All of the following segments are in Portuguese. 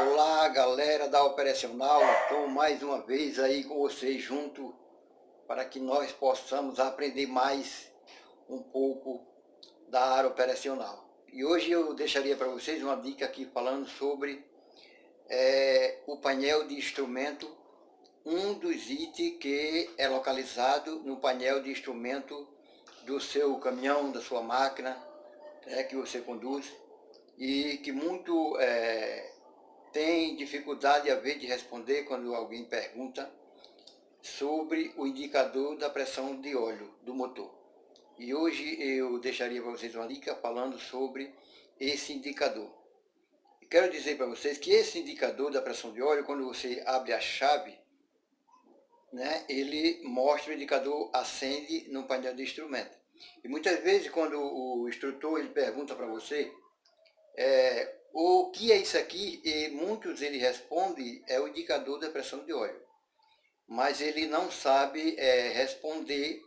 Olá, galera da Operacional, estou mais uma vez aí com vocês junto para que nós possamos aprender mais um pouco da área operacional. E hoje eu deixaria para vocês uma dica aqui falando sobre o painel de instrumento, um dos itens que é localizado no painel de instrumento do seu caminhão, da sua máquina, que você conduz, e que muito tem dificuldade a ver de responder quando alguém pergunta sobre o indicador da pressão de óleo do motor. E hoje eu deixaria para vocês uma dica falando sobre esse indicador. E quero dizer para vocês que esse indicador da pressão de óleo, quando você abre a chave, ele mostra o indicador acende no painel de instrumento. E muitas vezes quando o instrutor ele pergunta para você o que é isso aqui, e muitos ele responde é o indicador da pressão de óleo. Mas ele não sabe responder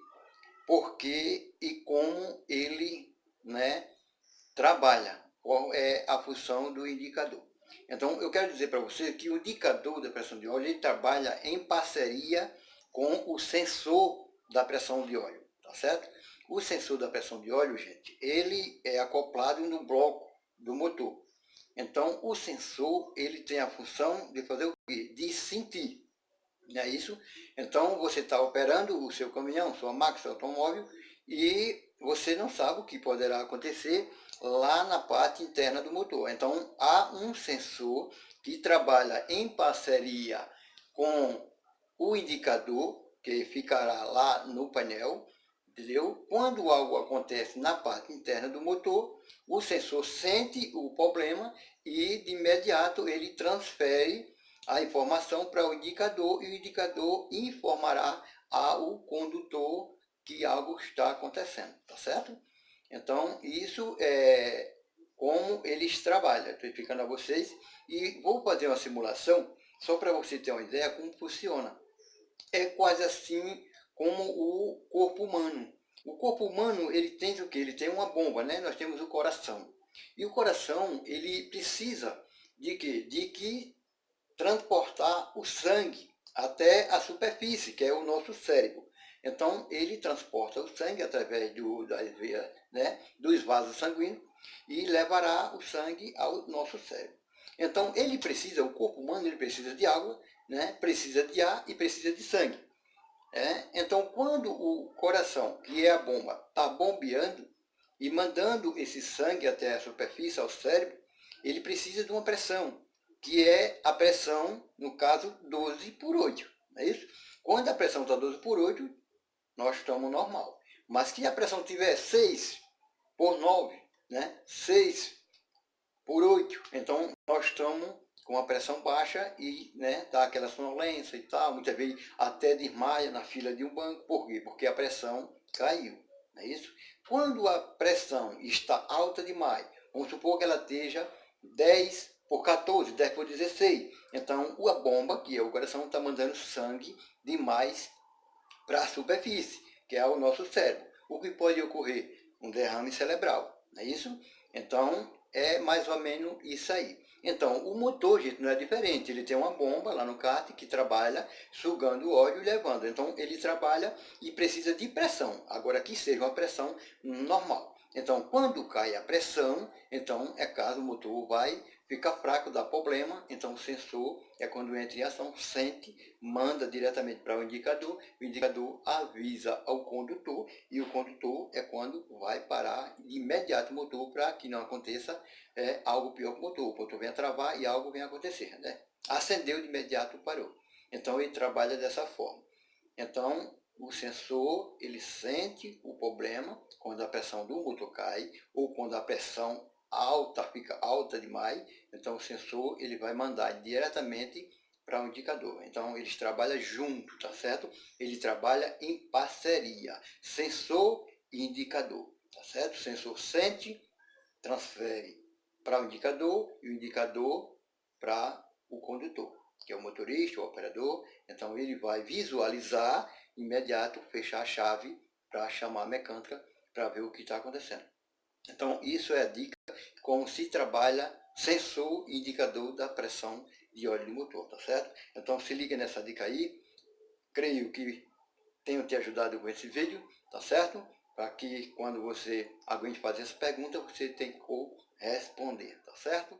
por que e como ele trabalha, qual é a função do indicador. Então eu quero dizer para você que o indicador da pressão de óleo ele trabalha em parceria com o sensor da pressão de óleo, tá certo? O sensor da pressão de óleo, gente, ele é acoplado no bloco do motor. Então o sensor ele tem a função de fazer o quê? De sentir. Não é isso? Então você está operando o seu caminhão, sua máquina, seu automóvel, e você não sabe o que poderá acontecer lá na parte interna do motor. Então há um sensor que trabalha em parceria com o indicador, que ficará lá no painel, entendeu? Quando algo acontece na parte interna do motor, o sensor sente o problema e de imediato ele transfere a informação para o indicador, e o indicador informará ao condutor que algo está acontecendo, tá certo? Então isso é como eles trabalham. Estou explicando a vocês e vou fazer uma simulação só para você ter uma ideia como funciona. É quase assim como o corpo humano. O corpo humano ele tem o que? Ele tem uma bomba, né? Nós temos o coração. E o coração ele precisa de quê? De que transportar o sangue até a superfície, que é o nosso cérebro. Então, ele transporta o sangue através das veias, dos vasos sanguíneos, e levará o sangue ao nosso cérebro. Então, ele precisa, o corpo humano, ele precisa de água, precisa de ar e precisa de sangue. Então, quando o coração, que é a bomba, está bombeando e mandando esse sangue até a superfície, ao cérebro, ele precisa de uma pressão, que é a pressão, no caso, 12 por 8. Não é isso? Quando a pressão está 12 por 8, nós estamos normal. Mas se a pressão tiver 6 por 9, 6 por 8, então nós estamos com a pressão baixa e dá aquela sonolência e tal, muitas vezes até desmaia na fila de um banco. Por quê? Porque a pressão caiu, não é isso? Quando a pressão está alta demais, vamos supor que ela esteja 10 por 14, 10 por 16, então a bomba, que é o coração, está mandando sangue demais para a superfície, que é o nosso cérebro. O que pode ocorrer? Um derrame cerebral, não é isso? Então, é mais ou menos isso aí. Então, o motor, gente, não é diferente. Ele tem uma bomba lá no kart que trabalha sugando o óleo e levando. Então, ele trabalha e precisa de pressão. Agora, que seja uma pressão normal. Então, quando cai a pressão, então é caso o motor vai ficar fraco, dá problema. Então, o sensor é quando entra em ação, sente, manda diretamente para o indicador avisa ao condutor, e o condutor é quando vai parar de imediato o motor para que não aconteça algo pior que o motor venha travar e algo venha acontecer. Acendeu de imediato, parou. Então ele trabalha dessa forma. Então o sensor ele sente o problema quando a pressão do motor cai ou quando a pressão alta fica alta demais. Então o sensor ele vai mandar diretamente para o indicador. Então eles trabalham junto, tá certo? Ele trabalha em parceria, sensor e indicador, tá certo? O sensor sente, transfere para o indicador e o indicador para o condutor, que é o motorista, o operador. Então ele vai visualizar imediato, fechar a chave para chamar a mecânica para ver o que está acontecendo. Então isso é a dica como se trabalha sensor e indicador da pressão de óleo de motor, tá certo? Então se liga nessa dica aí, creio que tenho te ajudado com esse vídeo, tá certo? Para que quando você aguente fazer essa pergunta, você tem como responder, tá certo?